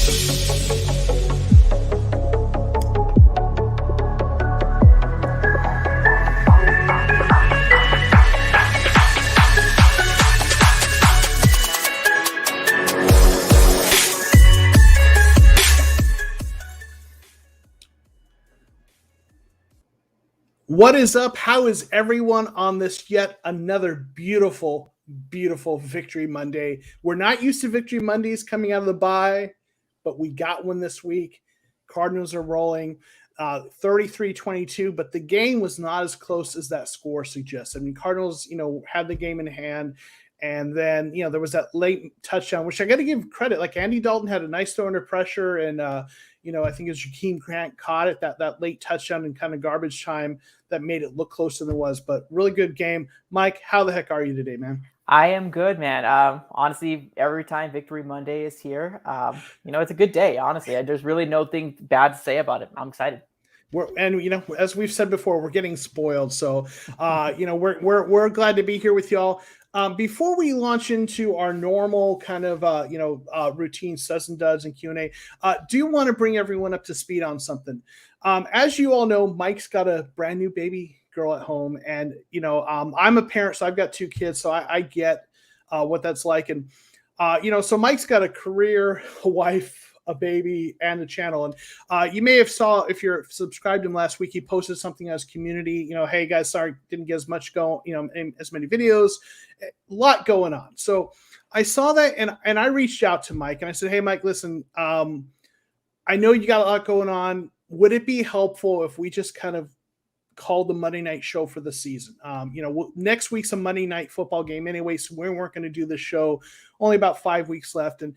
What is up? How is everyone on this yet another beautiful, beautiful Victory Monday? We're not used to Victory Mondays coming out of the bye, but we got one this week. Cardinals are rolling 33-22, but the game was not as close as that score suggests. I mean, Cardinals, had the game in hand. And then, there was that late touchdown, which I got to give credit. Like Andy Dalton had a nice throw under pressure, and I think it was Jakeem Grant caught it, that late touchdown in kind of garbage time that made it look closer than it was. But really good game. Mike, how the heck are you today, man? I am good, man. Honestly, every time Victory Monday is here, it's a good day. Honestly, there's really nothing bad to say about it. I'm excited. As we've said before, we're getting spoiled. So, we're glad to be here with y'all. Before we launch into our normal kind of, routine studs and duds and Q&A, do want to bring everyone up to speed on something. As you all know, Mike's got a brand new baby girl at home, and, I'm a parent, so I've got two kids, so I get what that's like. And, so Mike's got a career, a wife, a baby, and a channel. And you may have saw, if you're subscribed to him last week, he posted something as community, hey guys, sorry, didn't get as much as many videos, a lot going on. So I saw that and I reached out to Mike and I said, hey Mike, listen, I know you got a lot going on. Would it be helpful if we just kind of called the Monday night show for the season? Next week's a Monday night football game anyway, so we weren't going to do the show. Only about 5 weeks left. And,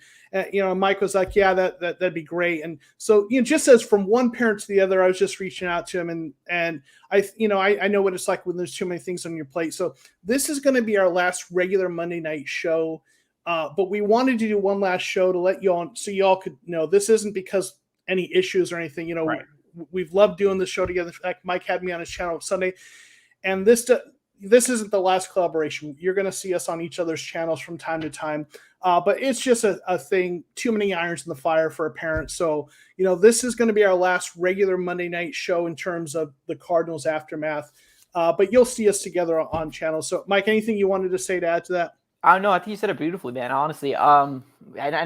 Mike was like, yeah, that'd be great. And so, just as from one parent to the other, I was just reaching out to him and I know what it's like when there's too many things on your plate. So this is going to be our last regular Monday night show. But we wanted to do one last show to let y'all, so y'all could know this isn't because any issues or anything, right. We've loved doing the show together. In fact, Mike had me on his channel Sunday, and this isn't the last collaboration. You're going to see us on each other's channels from time to time, but it's just a thing. Too many irons in the fire for a parent. So, this is going to be our last regular Monday night show in terms of the Cardinals aftermath. But you'll see us together on channels. So, Mike, anything you wanted to say to add to that? No, I think you said it beautifully, man. Honestly, and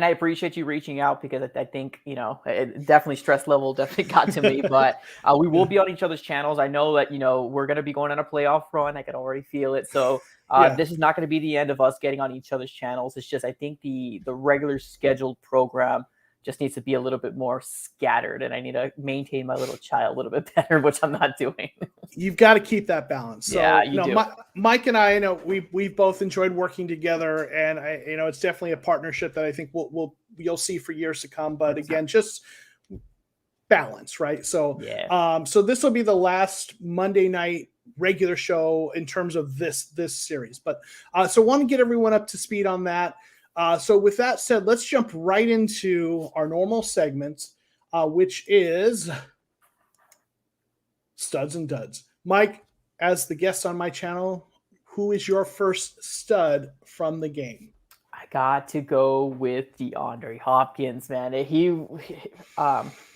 I appreciate you reaching out because I think it definitely stress level definitely got to me. But we will be on each other's channels. I know that we're going to be going on a playoff run. I can already feel it. So this is not going to be the end of us getting on each other's channels. It's just I think the regular scheduled program just needs to be a little bit more scattered, and I need to maintain my little child a little bit better, which I'm not doing. You've got to keep that balance. So, yeah, you do. Mike and I know we've both enjoyed working together, and it's definitely a partnership that I think you'll see for years to come. But again, just balance, right? So, so this will be the last Monday night regular show in terms of this series. But so want to get everyone up to speed on that. So with that said, let's jump right into our normal segments, which is Studs and Duds. Mike, as the guest on my channel, who is your first stud from the game? I got to go with DeAndre Hopkins, man. He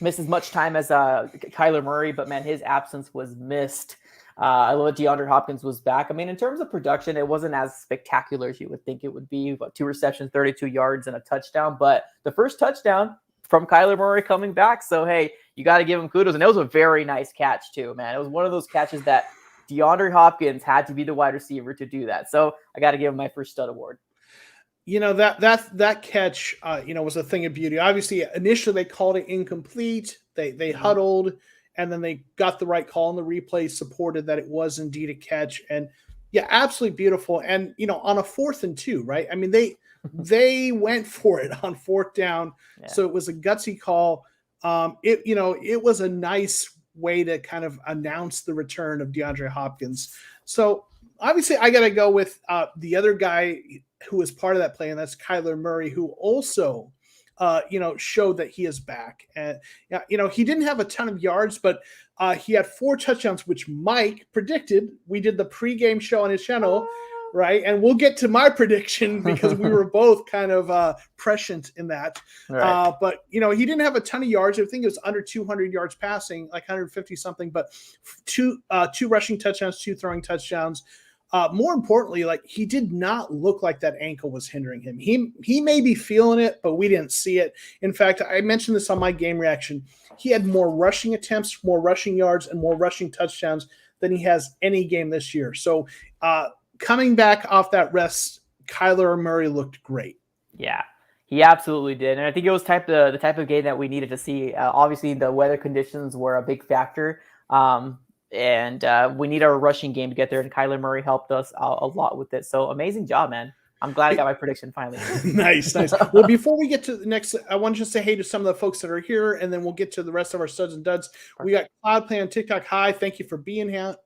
missed as much time as Kyler Murray, but man, his absence was missed. I love that DeAndre Hopkins was back. I mean, in terms of production, it wasn't as spectacular as you would think it would be. About 2 receptions, 32 yards, and a touchdown. But the first touchdown from Kyler Murray coming back. So, hey, you got to give him kudos. And it was a very nice catch, too, man. It was one of those catches that DeAndre Hopkins had to be the wide receiver to do that. So I got to give him my first stud award. That catch, was a thing of beauty. Obviously, initially they called it incomplete. They huddled. And then they got the right call, and the replay supported that it was indeed a catch. And yeah, absolutely beautiful. And on a 4th and 2, right? I mean, they went for it on 4th down. Yeah. So it was a gutsy call. It was a nice way to kind of announce the return of DeAndre Hopkins. So obviously, I got to go with the other guy who was part of that play, and that's Kyler Murray, who also showed that he is back. And, he didn't have a ton of yards, but he had 4 touchdowns, which Mike predicted. We did the pregame show on his channel. right? And we'll get to my prediction because we were both kind of prescient in that. Right. But, he didn't have a ton of yards. I think it was under 200 yards passing, like 150 something, but two rushing touchdowns, 2 throwing touchdowns. More importantly, like he did not look like that ankle was hindering him. He may be feeling it, but we didn't see it. In fact, I mentioned this on my game reaction. He had more rushing attempts, more rushing yards, and more rushing touchdowns than he has any game this year. So coming back off that rest, Kyler Murray looked great. Yeah, he absolutely did. And I think it was the type of game that we needed to see. Obviously, the weather conditions were a big factor. And we need our rushing game to get there. And Kyler Murray helped us a lot with it. So amazing job, man. I'm glad I got my prediction finally. Nice. Well, before we get to the next, I want to just say hey to some of the folks that are here, and then we'll get to the rest of our studs and duds. We got Cloud Play on TikTok. Hi, thank you for being here.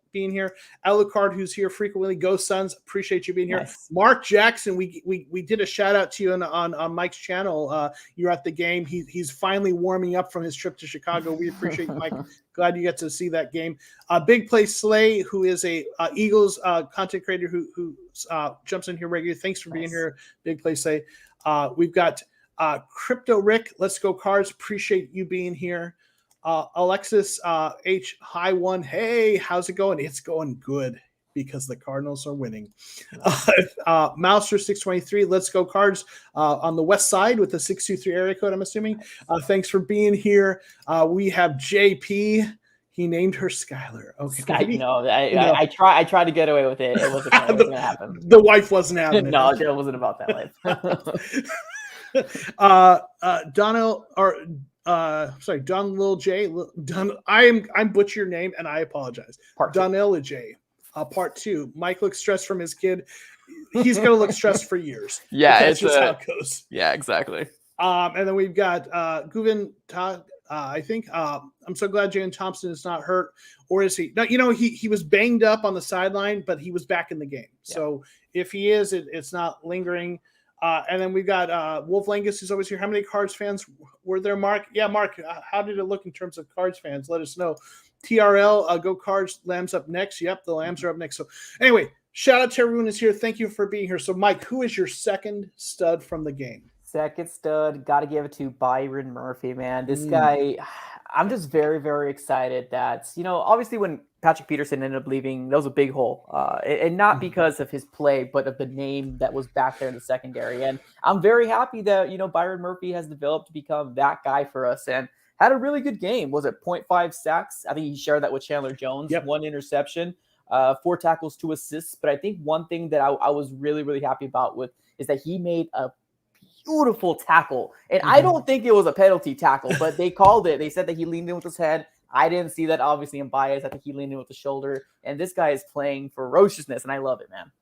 Alucard, who's here frequently. Go Suns, appreciate you being here. Nice. Mark Jackson, we did a shout out to you on Mike's channel. You're at the game. He's finally warming up from his trip to Chicago. We appreciate you, Mike. Glad you get to see that game. Big Play Slay, who is a Eagles content creator who jumps in here regularly. Thanks for being here, Big Play Slay. We've got Crypto Rick. Let's Go Cards. Appreciate you being here. Alexis H. High One. Hey, how's it going? It's going good because the Cardinals are winning. Mouser 623. Let's Go Cards on the west side with the 623 area code, I'm assuming. Thanks for being here. We have JP. He named her Skylar. Okay. I tried to get away with it. It wasn't going to happen. The wife wasn't having it. No, it wasn't about that life. Donald or Don Lil J. I'm butcher your name and I apologize. Donella J. Part 2. Mike looks stressed from his kid. He's gonna look stressed for years. Yeah, that's just how it goes. Yeah, exactly. And then we've got Guvin Todd. I think I'm so glad Jalen Thompson is not hurt, or is he? No, he was banged up on the sideline, but he was back in the game. Yeah. So if he is, it's not lingering. And then we've got Wolf Langus who's always here. How many Cards fans were there, Mark? Yeah, Mark, how did it look in terms of Cards fans? Let us know. TRL, Go Cards, Lambs up next. Yep, the Lambs are up next. So anyway, shout out to everyone who's here. Thank you for being here. So Mike, who is your second stud from the game? Second stud, got to give it to Byron Murphy, man. This guy, I'm just very, very excited that, obviously when Patrick Peterson ended up leaving, that was a big hole. And not because of his play, but of the name that was back there in the secondary. And I'm very happy that, Byron Murphy has developed to become that guy for us and had a really good game. Was it 0.5 sacks? I think he shared that with Chandler Jones. Yep. 1 interception, 4 tackles, 2 assists. But I think one thing that I was really, really happy about is that he made a beautiful tackle. And I don't think it was a penalty tackle, but they called it. They said that he leaned in with his head. I didn't see that, obviously, in bias. I think he leaned in with the shoulder. And this guy is playing ferociousness, and I love it, man.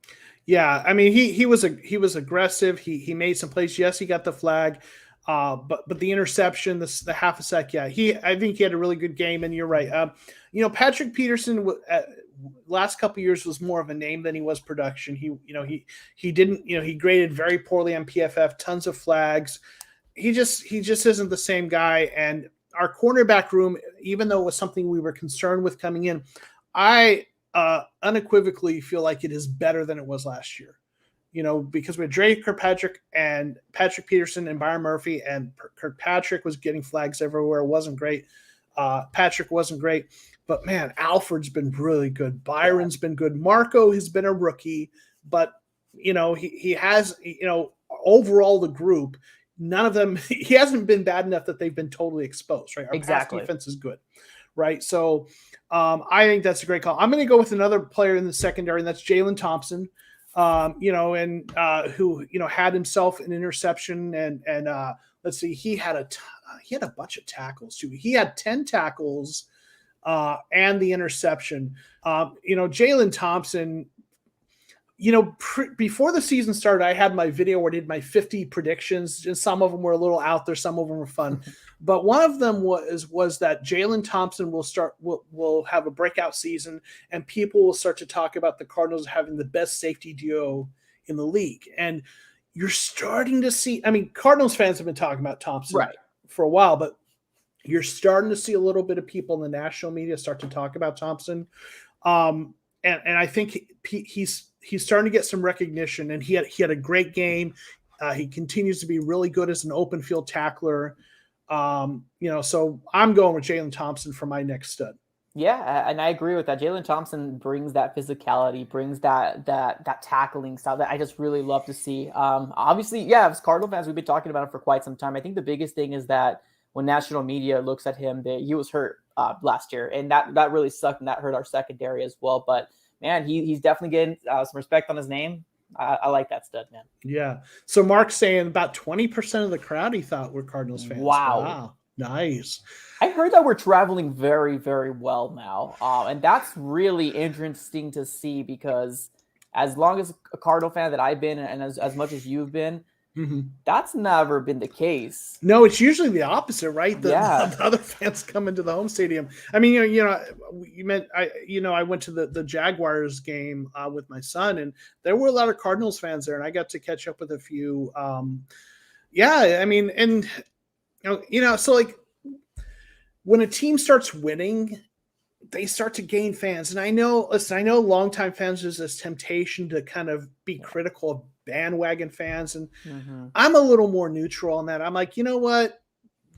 Yeah, I mean, he was aggressive. He made some plays. Yes, he got the flag. But the interception, the half a sec, yeah, I think he had a really good game. And you're right. Patrick Peterson last couple of years was more of a name than he was production. He didn't, he graded very poorly on PFF, tons of flags. He just isn't the same guy. And our cornerback room, even though it was something we were concerned with coming in, I unequivocally feel like it is better than it was last year. Because with Drake Kirkpatrick and Patrick Peterson and Byron Murphy, and Kirkpatrick was getting flags everywhere. It wasn't great. Patrick wasn't great. But, man, Alfred's been really good. Byron's been good. Marco has been a rookie. But, he has, overall the group, none of them – he hasn't been bad enough that they've been totally exposed, right? Our pass defense is good, right? So I think that's a great call. I'm going to go with another player in the secondary, and that's Jalen Thompson. Who had himself an interception and let's see, he had a bunch of tackles too. He had 10 tackles and the interception. Jalen Thompson, before the season started, I had my video where I did my 50 predictions, and some of them were a little out there, some of them were fun. But one of them was that Jalen Thompson will have a breakout season, and people will start to talk about the Cardinals having the best safety duo in the league. And you're starting to see, Cardinals fans have been talking about Thompson for a while, but you're starting to see a little bit of people in the national media start to talk about Thompson. And I think he's starting to get some recognition, and he had a great game. He continues to be really good as an open field tackler. So I'm going with Jalen Thompson for my next stud. Yeah, and I agree with that. Jalen Thompson brings that physicality, brings that tackling style that I just really love to see. Obviously, yeah, as Cardinal fans, we've been talking about him for quite some time. I think the biggest thing is that when national media looks at him, he was hurt last year, and that really sucked, and that hurt our secondary as well. But man, he's definitely getting some respect on his name. I like that stud, man. Yeah. So Mark's saying about 20% of the crowd he thought were Cardinals fans. Wow. Nice. I heard that we're traveling very, very well now. And that's really interesting to see, because as long as a Cardinal fan that I've been, and as much as you've been, that's never been the case. No, it's usually the opposite, right? The other fans come into the home stadium. I mean, I went to the Jaguars game with my son, and there were a lot of Cardinals fans there, and I got to catch up with a few. I mean, and so like when a team starts winning, they start to gain fans. And I know longtime fans, there's this temptation to kind of be critical of bandwagon fans. And I'm a little more neutral on that. I'm like, you know what?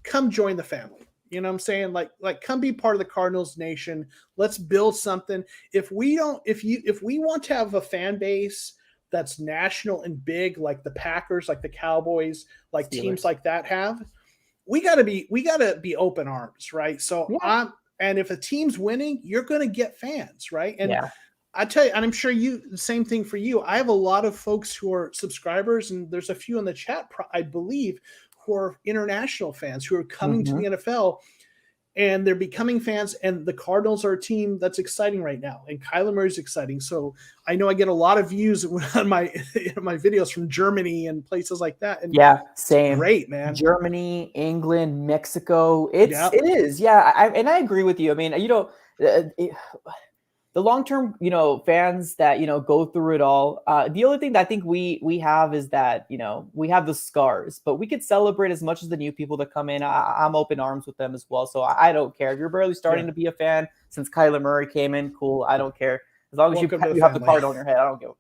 Come join the family. You know what I'm saying? Like come be part of the Cardinals nation. Let's build something. If we want to have a fan base that's national and big, like the Packers, like the Cowboys, like Steelers, teams like that have, we gotta be open arms, right? So and if a team's winning, you're going to get fans, right? And I tell you, and I'm sure the same thing for you. I have a lot of folks who are subscribers, and there's a few in the chat, I believe, who are international fans who are coming to the NFL, and they're becoming fans. And the Cardinals are a team that's exciting right now, and Kyler Murray's exciting. So I know I get a lot of views on my videos from Germany and places like that. And same. Great, man. Germany, England, Mexico. It is. Yeah, I agree with you. I mean, the long-term, fans that, go through it all. The only thing that I think we have is that, we have the scars, but we could celebrate as much as the new people that come in. I'm open arms with them as well. So I don't care if you're barely starting to be a fan since Kyler Murray came in. Cool. I don't care. As long as you have the card on your head, I don't give a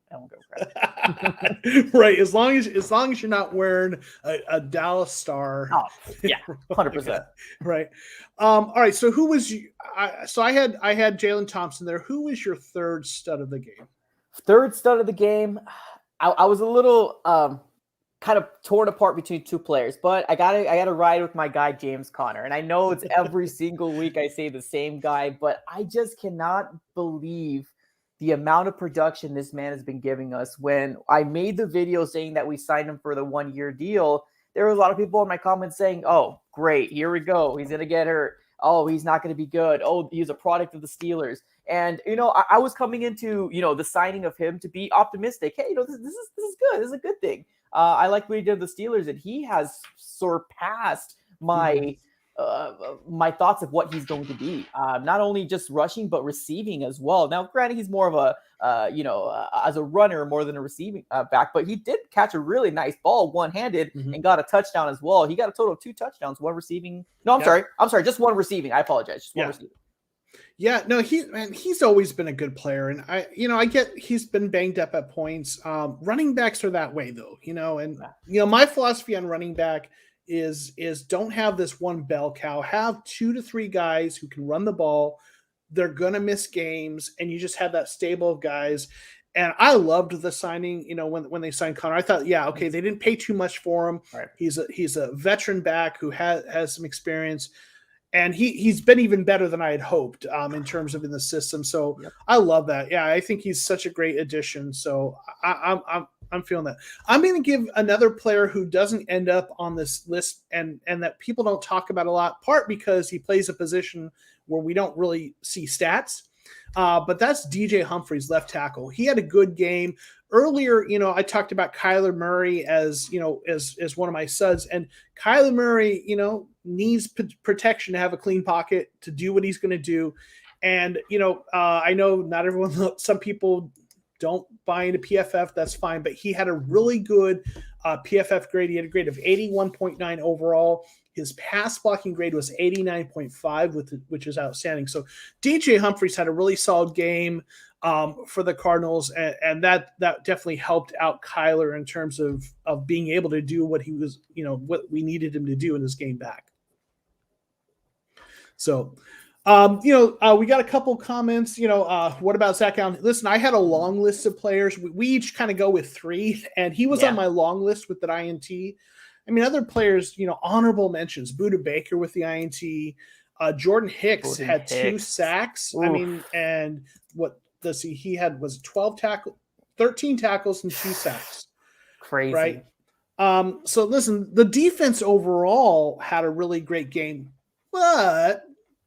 crap. Right. As long as you're not wearing a Dallas Star. Oh, yeah, 100%. Right. All right. So who was you? I had Jalen Thompson there. Who was your third stud of the game? Third stud of the game. I was a little kind of torn apart between two players, but I gotta ride with my guy James Conner. And I know it's every single week I say the same guy, but I just cannot believe the amount of production this man has been giving us. When I made the video saying that we signed him for the 1-year deal, there were a lot of people in my comments saying, oh, great, here we go. He's going to get hurt. Oh, he's not going to be good. Oh, he's a product of the Steelers. And, I was coming into, the signing of him to be optimistic. Hey, this is good. This is a good thing. I like what he did with the Steelers, and he has surpassed my thoughts of what he's going to be, not only just rushing, but receiving as well. Now, granted, he's more of a, as a runner more than a receiving back, but he did catch a really nice ball one-handed and got a touchdown as well. He got a total of 2 touchdowns, 1 receiving. No, I'm sorry, just 1 receiving. I apologize. Just 1 receiving. Yeah, no, he's always been a good player. And I get he's been banged up at points. Running backs are that way though, and my philosophy on running back is don't have this one bell cow. Have 2 to 3 guys who can run the ball. They're gonna miss games, and you just have that stable of guys. And I loved the signing. When they signed Conner, I thought, they didn't pay too much for him. Right. He's a veteran back who has some experience, and he's been even better than I had hoped in terms of in the system. So I love that. Yeah, I think he's such a great addition. So I'm feeling that. I'm going to give another player who doesn't end up on this list and that people don't talk about a lot, part because he plays a position where we don't really see stats. But that's DJ Humphreys, left tackle. He had a good game earlier. I talked about Kyler Murray as one of my studs, and Kyler Murray, needs protection to have a clean pocket to do what he's going to do. And, I know not everyone, some people don't buy into PFF, that's fine. But he had a really good PFF grade. He had a grade of 81.9 overall. His pass blocking grade was 89.5, which is outstanding. So DJ Humphreys had a really solid game. for the Cardinals, and that definitely helped out Kyler in terms of being able to do what he was, what we needed him to do in his game back. So, we got a couple comments. What about Zach Allen? Listen, I had a long list of players. We each kind of go with 3, and he was on my long list with that INT. I mean, other players, honorable mentions. Budda Baker with the INT. Jordan Hicks had 2 sacks. Oof. I mean, and what does he had was 13 tackles and 2 sacks. Crazy. Right? So listen, the defense overall had a really great game, but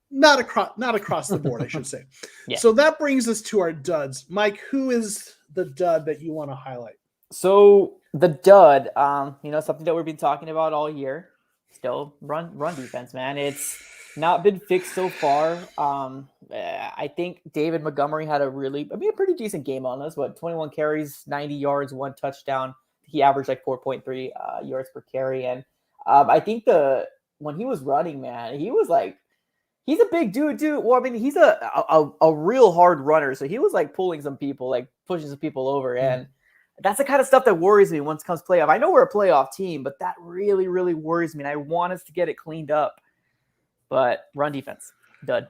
not across the board, I should say. Yeah. So that brings us to our duds. Mike, who is the dud that you want to highlight? So the dud, something that we've been talking about all year, still run defense, man. It's not been fixed so far. I think David Montgomery had a pretty decent game on us. 21 carries, 90 yards, 1 touchdown. He averaged like 4.3 yards per carry. And I think when he was running, man, he was like, he's a big dude. Well, I mean, he's a real hard runner. So he was like pulling some people, like pushing some people over. And that's the kind of stuff that worries me once it comes playoff. I know we're a playoff team, but that really, really worries me. And I want us to get it cleaned up. But run defense, dud.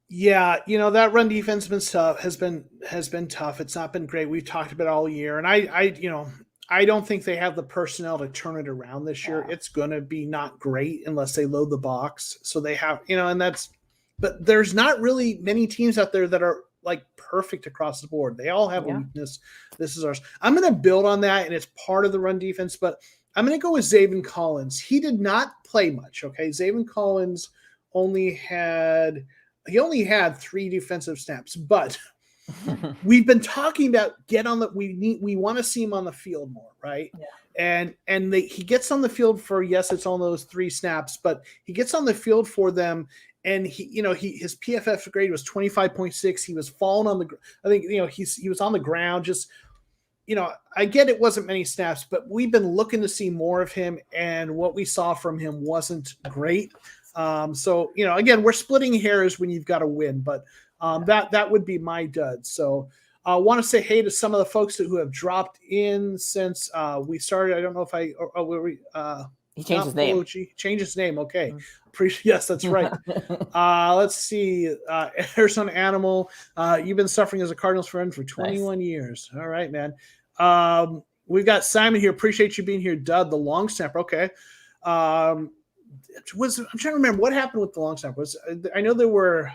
Yeah, that run defense has been tough. It's not been great. We've talked about it all year. And I don't think they have the personnel to turn it around this year. It's going to be not great unless they load the box. So they have, but there's not really many teams out there that are like perfect across the board. They all have a weakness. This is ours. I'm going to build on that, and it's part of the run defense, but I'm going to go with Zavin Collins. He did not play much. Okay. Zavin Collins only had 3 defensive snaps, but we've been talking about we want to see him on the field more, right? Yeah. And he gets on the field for, it's on those 3 snaps, but he gets on the field for them, and his PFF grade was 25.6. He was falling on the, I think he was on the ground. Just I get it wasn't many snaps, but we've been looking to see more of him, and what we saw from him wasn't great. So again, we're splitting hairs when you've got to win, but that would be my dud. So I want to say hey to some of the folks who have dropped in since we started. I don't know if he changed his name. Changed his name. Okay. Yes, that's right. Let's see. Arizona Animal. You've been suffering as a Cardinals fan for 21 years. All right, man. We've got Simon here. Appreciate you being here. Dud, the long snapper. Okay. I'm trying to remember what happened with the long snapper. I know there were.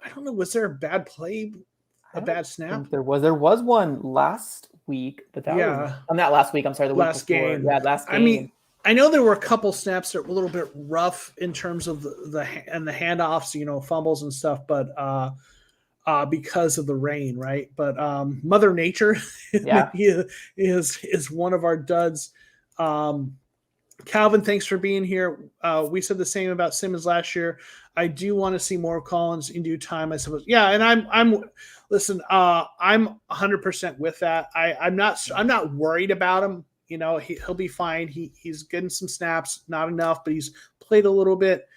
I don't know. Was there a bad play? A bad snap? There was one last week, but that was not last week. I'm sorry, the last week before. Game. Yeah, last game. I mean, I know there were a couple snaps that were a little bit rough in terms of the handoffs, fumbles and stuff, but because of the rain, right? But Mother Nature is one of our duds. Calvin, thanks for being here. We said the same about Simmons last year. I do want to see more of Collins in due time, I suppose. Yeah, and I'm 100% with that. I'm not worried about him. He'll be fine. He's getting some snaps, not enough, but he's played a little bit.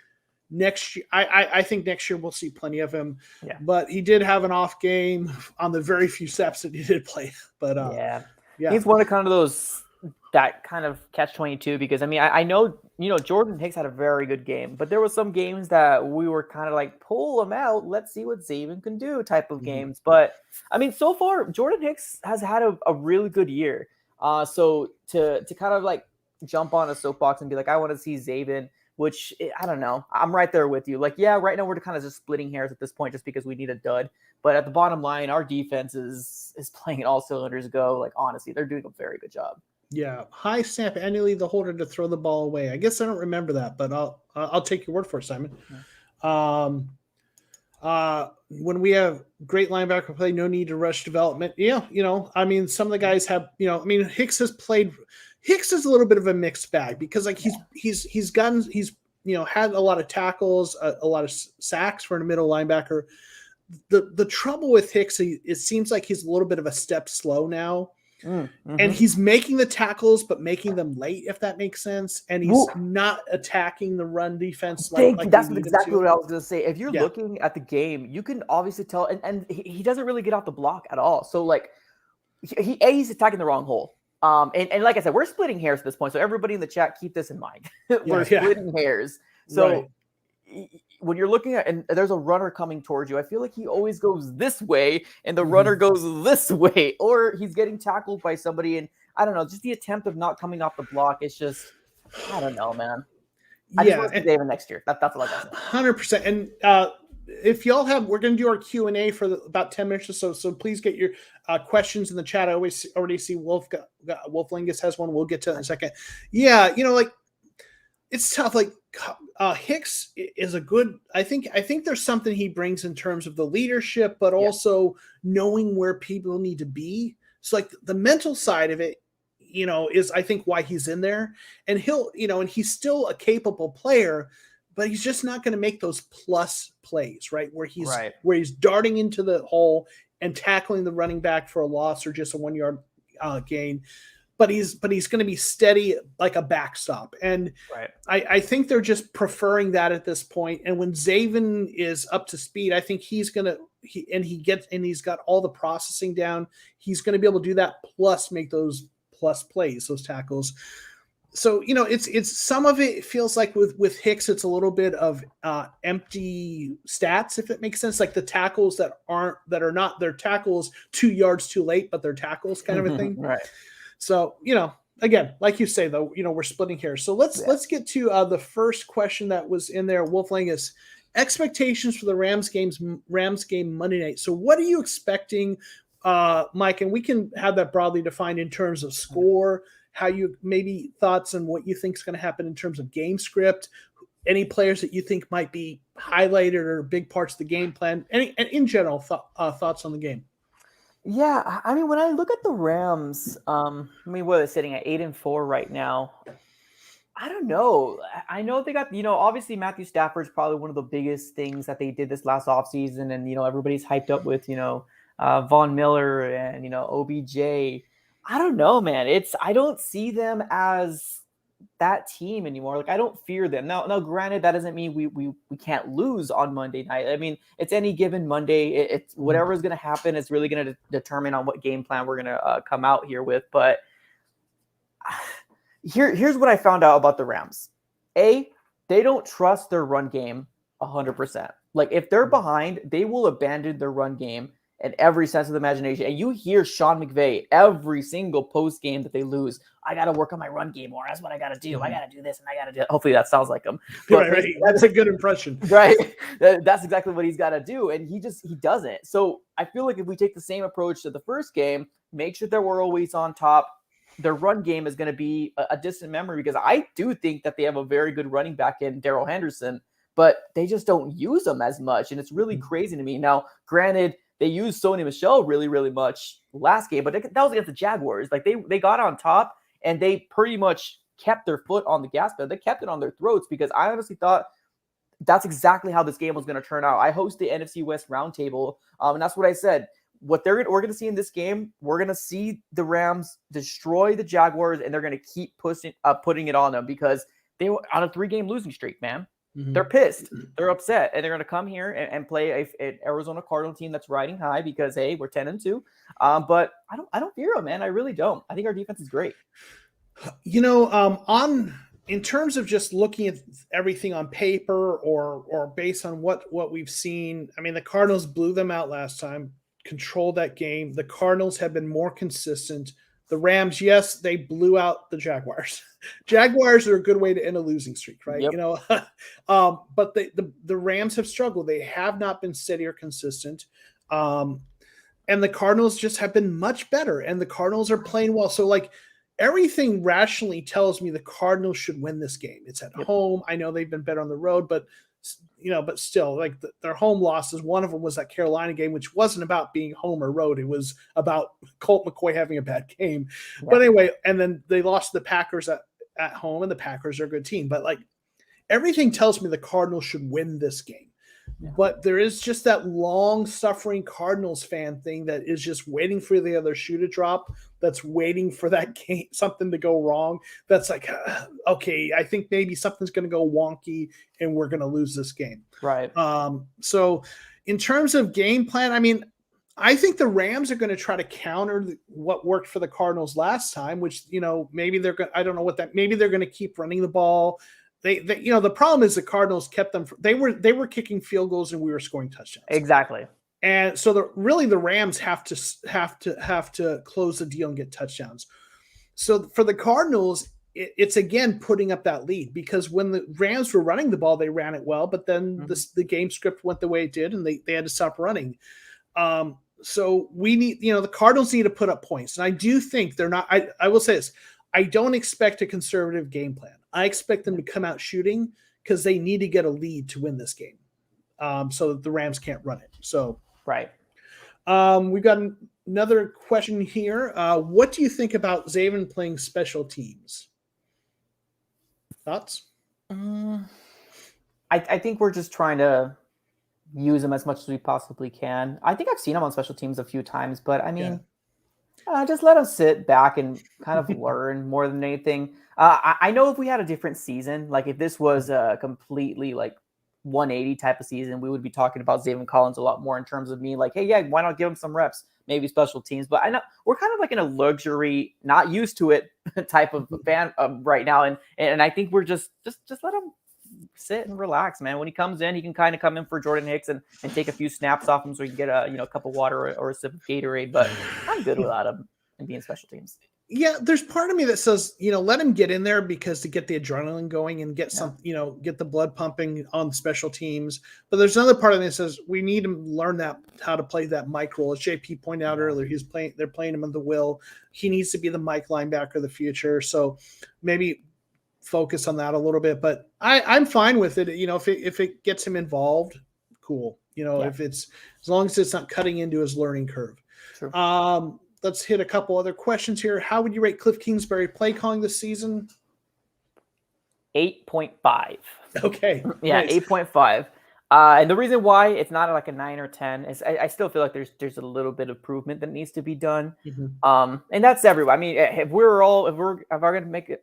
Next year, I think next year we'll see plenty of him. Yeah. But he did have an off game on the very few snaps that he did play. But he's one of kind of those that kind of catch-22 because I know Jordan Hicks had a very good game, but there were some games that we were kind of like pull him out, let's see what Zavin can do type of games. But so far Jordan Hicks has had a really good year. So to kind of like jump on a soapbox and be like, I want to see Zavin, which I don't know. I'm right there with you. Like, yeah, right now we're kind of just splitting hairs at this point just because we need a dud. But at the bottom line, our defense is playing all cylinders go. Like, honestly, they're doing a very good job. Yeah. High snap annually the holder to throw the ball away. I guess I don't remember that, but I'll take your word for it, Simon. Yeah. When we have great linebacker play, no need to rush development. Yeah. Some of the guys have, Hicks is a little bit of a mixed bag because he's had a lot of tackles, a lot of sacks for a middle linebacker. The trouble with Hicks, it seems like he's a little bit of a step slow now. And he's making the tackles, but making them late, if that makes sense. And he's not attacking the run defense like that's we need exactly him to. what I was going to say. If you're looking at the game, you can obviously tell, and he doesn't really get off the block at all. So like he's attacking the wrong hole. And like I said, we're splitting hairs at this point. So everybody in the chat, keep this in mind. We're splitting hairs. So when you're looking at, and there's a runner coming towards you, I feel like he always goes this way and the runner goes this way, or he's getting tackled by somebody. And I don't know, just the attempt of not coming off the block. It's just, I don't know, man. I just want to see David next year. That's all I got. 100%. And if y'all we're going to do our Q&A for about 10 minutes or so. So please get your questions in the chat. I already see Wolflingus has one. We'll get to it in a second. Yeah. Like it's tough. Like Hicks is a good, I think there's something he brings in terms of the leadership, but also knowing where people need to be. So like the mental side of it, is I think why he's in there, and he'll, and he's still a capable player, but he's just not going to make those plus plays, right? Where he's darting into the hole and tackling the running back for a loss or just a 1 yard gain. But he's going to be steady like a backstop. And I think they're just preferring that at this point. And when Zavin is up to speed, I think he's got all the processing down. He's going to be able to do that, plus make those plus plays, those tackles. So, it's some of it feels like with Hicks, it's a little bit of empty stats, if it makes sense. Like the tackles that are not their tackles 2 yards too late, but they're tackles kind of a thing. Right. So, again, like you say, though, we're splitting here. So let's get to the first question that was in there. Wolflingus, expectations for the Rams game Monday night. So what are you expecting, Mike? And we can have that broadly defined in terms of score, how you maybe thoughts on what you think is going to happen in terms of game script, any players that you think might be highlighted or big parts of the game plan, and in general thoughts on the game. Yeah, I mean, when I look at the Rams, what are they sitting at 8-4 right now? I don't know. I know they got, obviously Matthew Stafford's probably one of the biggest things that they did this last offseason, and everybody's hyped up with Von Miller and OBJ. I don't know, man. I don't see them as that team anymore. Like I don't fear them. Now, granted, that doesn't mean we can't lose on Monday night. I mean, it's any given Monday. It's whatever is going to happen. It's really going to determine on what game plan we're going to come out here with. But here's what I found out about the Rams. They don't trust their run game 100%. Like if they're behind, they will abandon their run game in every sense of the imagination. And you hear Sean McVay every single post game that they lose. I got to work on my run game more. That's what I got to do. I got to do this and I got to do it. Hopefully that sounds like him. But, right. That's a good impression. Right. That's exactly what he's got to do. And he doesn't. So I feel like if we take the same approach to the first game, make sure that we're always on top, their run game is going to be a distant memory, because I do think that they have a very good running back in Darrell Henderson, but they just don't use them as much. And it's really crazy to me. Now, granted, they used Sony Michel really, really much last game, but that was against the Jaguars. Like they got on top and they pretty much kept their foot on the gas pedal. They kept it on their throats, because I honestly thought that's exactly how this game was going to turn out. I host the NFC West Roundtable, and that's what I said. What we're going to see in this game, we're going to see the Rams destroy the Jaguars, and they're going to keep putting it on them, because they were on a 3-game losing streak, man. They're pissed. They're upset. And they're going to come here and play an Arizona Cardinal team that's riding high, because, hey, we're 10-2. But I don't fear them, man. I really don't. I think our defense is great. In terms of just looking at everything on paper or based on what we've seen, I mean, the Cardinals blew them out last time, controlled that game. The Cardinals have been more consistent. The Rams, yes, they blew out the Jaguars. Jaguars are a good way to end a losing streak, right? Yep. But the Rams have struggled. They have not been steady or consistent. And the Cardinals just have been much better. And the Cardinals are playing well. So, like, everything rationally tells me the Cardinals should win this game. It's at home. I know they've been better on the road, but still, like their home losses, one of them was that Carolina game, which wasn't about being home or road. It was about Colt McCoy having a bad game. Right. But anyway, and then they lost to the Packers at home, and the Packers are a good team. But like everything tells me the Cardinals should win this game. but there is just that long-suffering Cardinals fan thing that is just waiting for the other shoe to drop. That's waiting for that game, something to go wrong. That's like, okay, I think maybe something's going to go wonky and we're going to lose this game. Right. So, in terms of game plan, I mean, I think the Rams are going to try to counter what worked for the Cardinals last time, which, maybe they're going. I don't know what that. Maybe they're going to keep running the ball. They the problem is the Cardinals kept them. They were kicking field goals and we were scoring touchdowns. Exactly. And so the Rams have to close the deal and get touchdowns. So for the Cardinals, it's again putting up that lead, because when the Rams were running the ball, they ran it well, but then the game script went the way it did, and they had to stop running. So we need, the Cardinals need to put up points, and I do think they're not. I will say this: I don't expect a conservative game plan. I expect them to come out shooting, because they need to get a lead to win this game, so that the Rams can't run it. So right. We've got another question here. What do you think about Zavin playing special teams? Thoughts? I think we're just trying to use him as much as we possibly can. I think I've seen him on special teams a few times, but I mean, just let him sit back and kind of learn more than anything. I know if we had a different season, like if this was a completely like 180 type of season, we would be talking about Zavin Collins a lot more in terms of me like, hey, yeah, why not give him some reps, maybe special teams. But I know we're kind of like in a luxury, not used to it type of fan right now, and I think we're just let him sit and relax, man. When he comes in, he can kind of come in for Jordan Hicks and take a few snaps off him so he can get a cup of water or a sip of Gatorade. But I'm good without him and being special teams. Yeah, there's part of me that says, let him get in there, because to get the adrenaline going and get get the blood pumping on special teams. But there's another part of me that says we need him to learn how to play that Mike role. As JP pointed out earlier, they're playing him in the will. He needs to be the Mike linebacker of the future. So maybe focus on that a little bit. But I'm fine with it. If it gets him involved, cool. If it's, as long as it's not cutting into his learning curve. Sure. Let's hit a couple other questions here. How would you rate Cliff Kingsbury play calling this season? 8.5. Okay. Yeah, nice. 8.5. And the reason why it's not like a 9 or 10 is I still feel like there's a little bit of improvement that needs to be done. And that's everywhere. I mean, if I going to make it,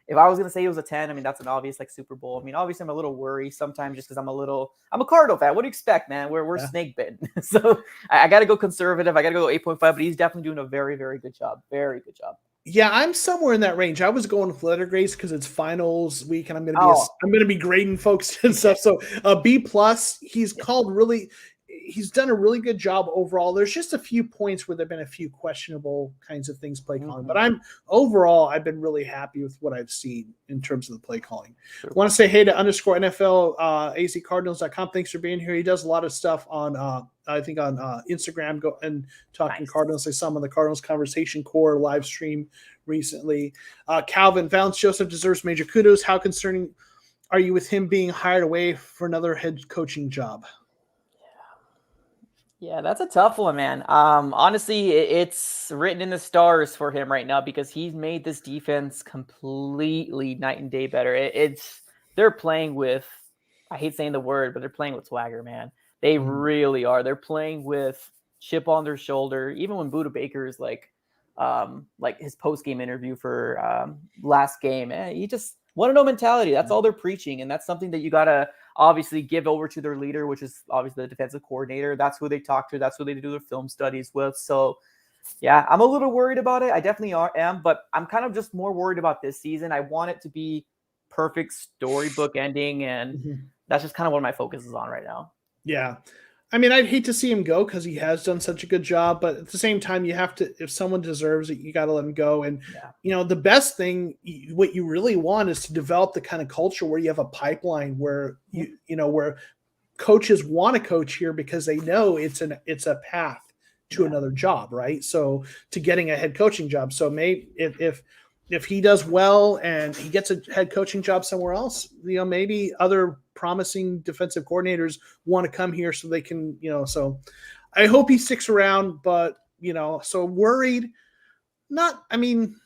if I was going to say it was a 10, I mean, that's an obvious like Super Bowl. I mean, obviously I'm a little worried sometimes just because I'm a Cardinal fan. What do you expect, man? We're snake bitten. So I got to go conservative. I got to go 8.5, but he's definitely doing a very, very good job. Very good job. Yeah, I'm somewhere in that range. I was going with letter grades because it's finals week and I'm going to be grading folks and stuff. So B+, he's done a really good job overall. There's just a few points where there've been a few questionable kinds of things play calling, but I've been really happy with what I've seen in terms of the play calling. Sure. I want to say hey to _NFL azcardinals.com. Thanks for being here. He does a lot of stuff on I think on Instagram, go and talking Cardinals. I saw him on the Cardinals Conversation Core live stream recently. Calvin, Valance Joseph deserves major kudos. How concerning are you with him being hired away for another head coaching job? Yeah, that's a tough one, man. Honestly, it's written in the stars for him right now because he's made this defense completely night and day better. They're playing with, I hate saying the word, but they're playing with swagger, man. They really are. They're playing with chip on their shoulder. Even when Budda Baker's like his post-game interview for last game, he just want-to-know mentality. That's all they're preaching, and that's something that you gotta obviously give over to their leader, which is obviously the defensive coordinator. That's who they talk to. That's who they do their film studies with. So, yeah, I'm a little worried about it. I definitely am, but I'm kind of just more worried about this season. I want it to be perfect storybook ending, and that's just kind of what my focus is on right now. Yeah. I mean, I'd hate to see him go because he has done such a good job, but at the same time, you have to, if someone deserves it, you got to let him go. And, the best thing, what you really want is to develop the kind of culture where you have a pipeline where, where coaches want to coach here because they know it's a path to another job, right? So to getting a head coaching job. So maybe if he does well and he gets a head coaching job somewhere else, maybe other promising defensive coordinators want to come here so they can, so I hope he sticks around, but, so worried, worried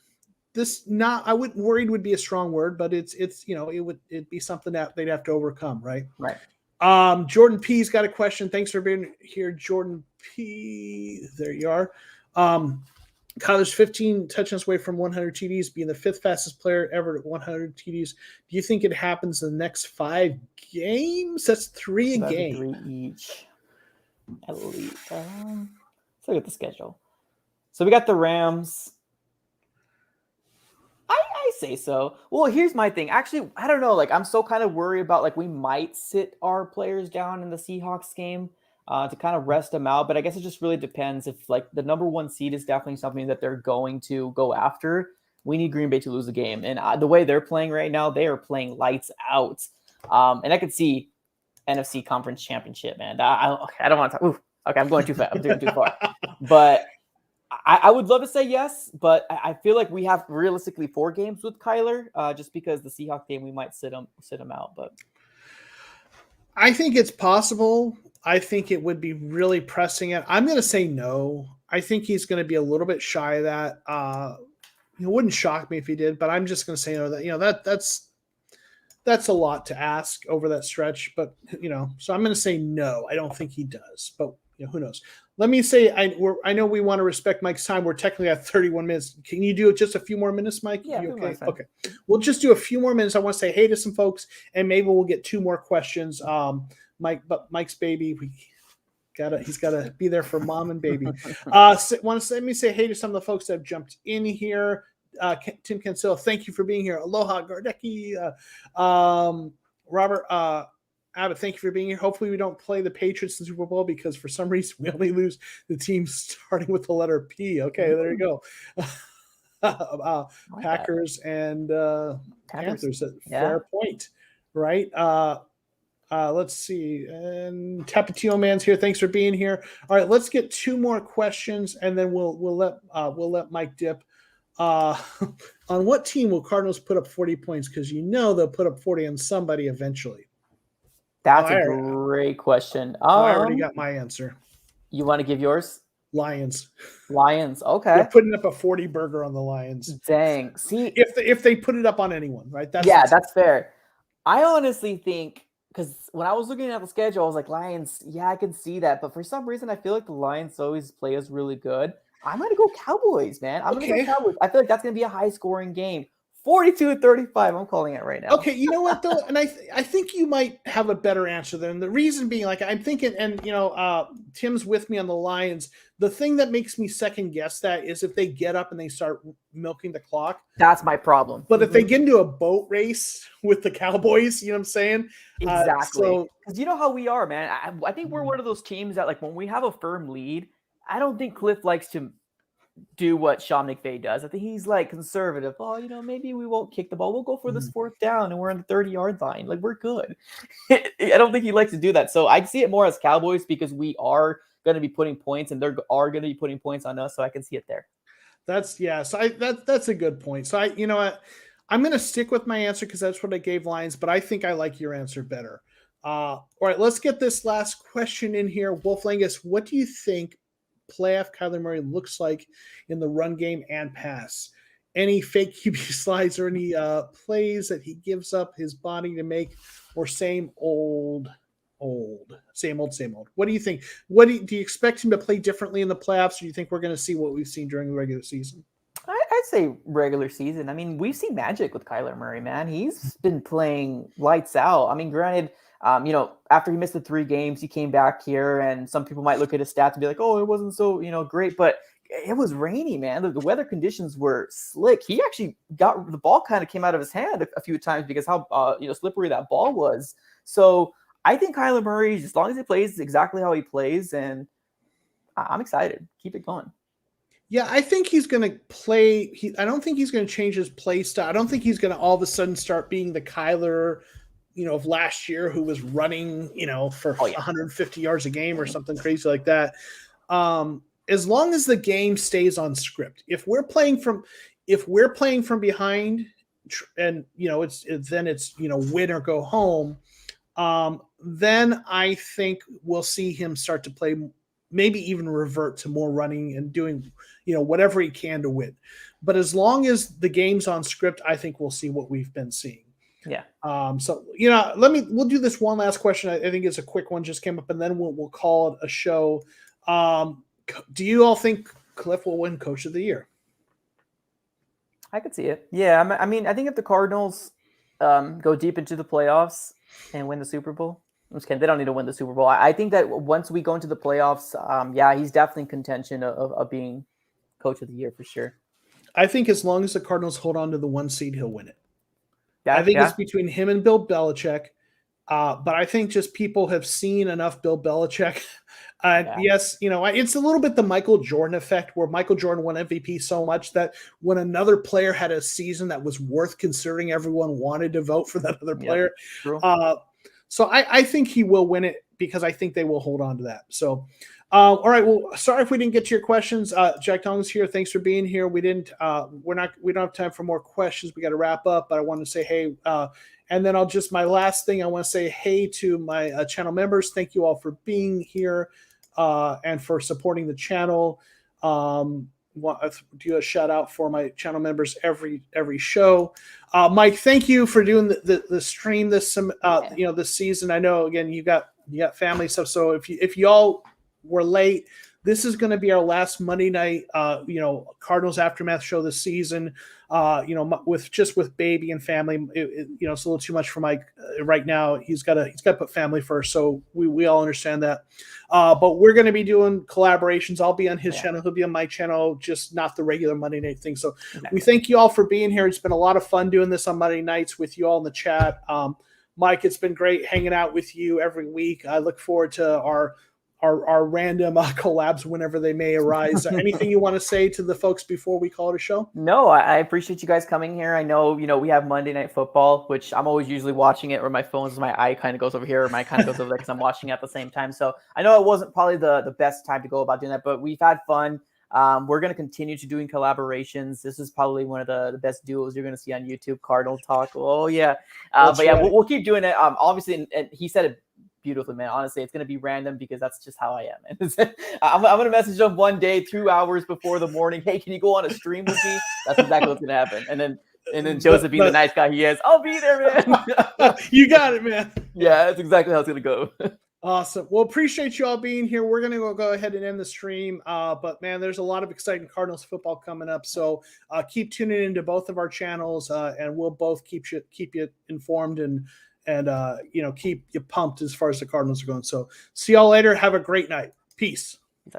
would be a strong word, but it'd be something that they'd have to overcome. Right. Right. Jordan P's got a question. Thanks for being here, Jordan P. There you are. Kyler's 15 touchdowns away from 100 TDs, being the fifth fastest player ever at 100 TDs. Do you think it happens in the next 5 games? That's 3 a game. 3 each. At least. Let's look at the schedule. So we got the Rams. I say so. Well, here's my thing. Actually, I don't know. Like, I'm so kind of worried about, like, we might sit our players down in the Seahawks game to kind of rest them out. But I guess it just really depends if, like, the number 1 seed is definitely something that they're going to go after. We need Green Bay to lose the game. And the way they're playing right now, they are playing lights out. And I could see NFC Conference Championship, man. I don't want to talk. Okay, I'm going too fast. I'm doing too far. But I would love to say yes, but I feel like we have realistically 4 games with Kyler, just because the Seahawks game we might sit him out. But I think it's possible. I think it would be really pressing it. I'm going to say no. I think he's going to be a little bit shy of that. It wouldn't shock me if he did, but I'm just going to say no. That's a lot to ask over that stretch. But so I'm going to say no. I don't think he does, but who knows? Let me say, I know we want to respect Mike's time. We're technically at 31 minutes. Can you do just a few more minutes, Mike? Yeah. Okay. Okay. We'll just do a few more minutes. I want to say hey to some folks, and maybe we'll get 2 more questions. Mike's baby, he's got to be there for mom and baby. Let me say hey to some of the folks that have jumped in here. Tim Cancel, thank you for being here. Aloha, Gardecki. Robert Abbott, thank you for being here. Hopefully we don't play the Patriots in the Super Bowl because for some reason we only lose the team starting with the letter P. Okay, there you go. Packers and Panthers. Fair point, right? Let's see. And Tapatio Man's here. Thanks for being here. All right, let's get 2 more questions and then we'll let Mike dip. On what team will Cardinals put up 40 points? Because they'll put up 40 on somebody eventually. That's a great question. I already got my answer. You want to give yours? Lions. Okay. They're putting up a 40 burger on the Lions. Dang. See, if they put it up on anyone, right? That's fair. I honestly think, because when I was looking at the schedule, I was like, Lions, yeah, I can see that. But for some reason, I feel like the Lions always play us really good. I'm going to go Cowboys, man. I'm going to go Cowboys. I feel like that's going to be a high-scoring game. 42-35. I'm calling it right now. Okay, you know what though, and I think you might have a better answer than the reason being. Like I'm thinking, and Tim's with me on the Lions. The thing that makes me second guess that is if they get up and they start milking the clock. That's my problem. But if they get into a boat race with the Cowboys, you know what I'm saying? Exactly. Because you know how we are, man. I think we're one of those teams that, like, when we have a firm lead, I don't think Cliff likes to do what Sean McVay does. I think he's like conservative. Oh, maybe we won't kick the ball. We'll go for this 4th down and we're on the 30-yard line. Like, we're good. I don't think he likes to do that. So I see it more as Cowboys because we are going to be putting points and they are going to be putting points on us. So I can see it there. That's a good point. So I'm going to stick with my answer because that's what I gave Lions, but I think I like your answer better. All right, let's get this last question in here. Wolflangus, what do you think playoff Kyler Murray looks like in the run game and pass? Any fake QB slides or any plays that he gives up his body to make, or same old? What do you think? Do you expect him to play differently in the playoffs, or do you think we're going to see what we've seen during the regular season? I'd say regular season. I mean, we've seen magic with Kyler Murray, man. He's been playing lights out. I mean, granted, after he missed the 3 games, he came back here, and some people might look at his stats and be like, oh, it wasn't so, great, but it was rainy, man. The weather conditions were slick. He actually got the ball kind of came out of his hand a few times because how, slippery that ball was. So I think Kyler Murray, as long as he plays exactly how he plays, and I'm excited. Keep it going. Yeah, I think he's going to play. I don't think he's going to change his play style. I don't think he's going to all of a sudden start being the Kyler of last year who was running, for 150 yards a game or something crazy like that. As long as the game stays on script, if we're playing from behind and, it's win or go home, then I think we'll see him start to play, maybe even revert to more running and doing, whatever he can to win. But as long as the game's on script, I think we'll see what we've been seeing. Yeah. So we'll do this one last question. I think it's a quick one, just came up, and then we'll call it a show. Do you all think Cliff will win Coach of the Year? I could see it. Yeah, I mean, I think if the Cardinals go deep into the playoffs and win the Super Bowl, I'm just kidding. They don't need to win the Super Bowl. I think that once we go into the playoffs, he's definitely in contention of being Coach of the Year for sure. I think as long as the Cardinals hold on to the 1 seed, he'll win it. Yeah, I think it's between him and Bill Belichick. But I think just people have seen enough Bill Belichick. Yes, it's a little bit the Michael Jordan effect, where Michael Jordan won MVP so much that when another player had a season that was worth considering, everyone wanted to vote for that other player. True. So I think he will win it, because I think they will hold on to that. So, all right. Well, sorry if we didn't get to your questions. Jack Tong's here. Thanks for being here. We don't have time for more questions. We got to wrap up, but I want to say, hey, and then my last thing, I want to say, hey, to my channel members. Thank you all for being here and for supporting the channel. Do a shout out for my channel members every show. Mike, thank you for doing the stream this this season. I know, again, you got family stuff, so if y'all were late, this is going to be our last Monday night Cardinals Aftermath show this season. With baby and family, it's a little too much for Mike right now. He's got to put family first, so we all understand that. But we're going to be doing collaborations. I'll be on his channel, he'll be on my channel, just not the regular Monday night thing. So we thank you all for being here. It's been a lot of fun doing this on Monday nights with you all in the chat. Mike, it's been great hanging out with you every week. I look forward to our random collabs whenever they may arise. Anything you want to say to the folks before we call it a show? No, I appreciate you guys coming here. I know, we have Monday Night Football, which I'm always usually watching it, or my eye kind of goes over here, or my kind of goes over there because I'm watching at the same time. So I know it wasn't probably the best time to go about doing that, but we've had fun. We're going to continue to doing collaborations. This is probably one of the best duos you're going to see on YouTube, Cardinal Talk. Oh, yeah. We'll keep doing it. Obviously, and he said it beautifully, man. Honestly, it's going to be random because that's just how I am. I'm going to message him one day, 2 hours before the morning. Hey, can you go on a stream with me? That's exactly what's going to happen. And then Joseph, being the nice guy he is, I'll be there, man. You got it, man. Yeah, that's exactly how it's going to go. Awesome. Well, appreciate you all being here. We're going to go ahead and end the stream. But man, there's a lot of exciting Cardinals football coming up. So keep tuning into both of our channels, and we'll both keep you informed and keep you pumped as far as the Cardinals are going. So see y'all later. Have a great night. Peace.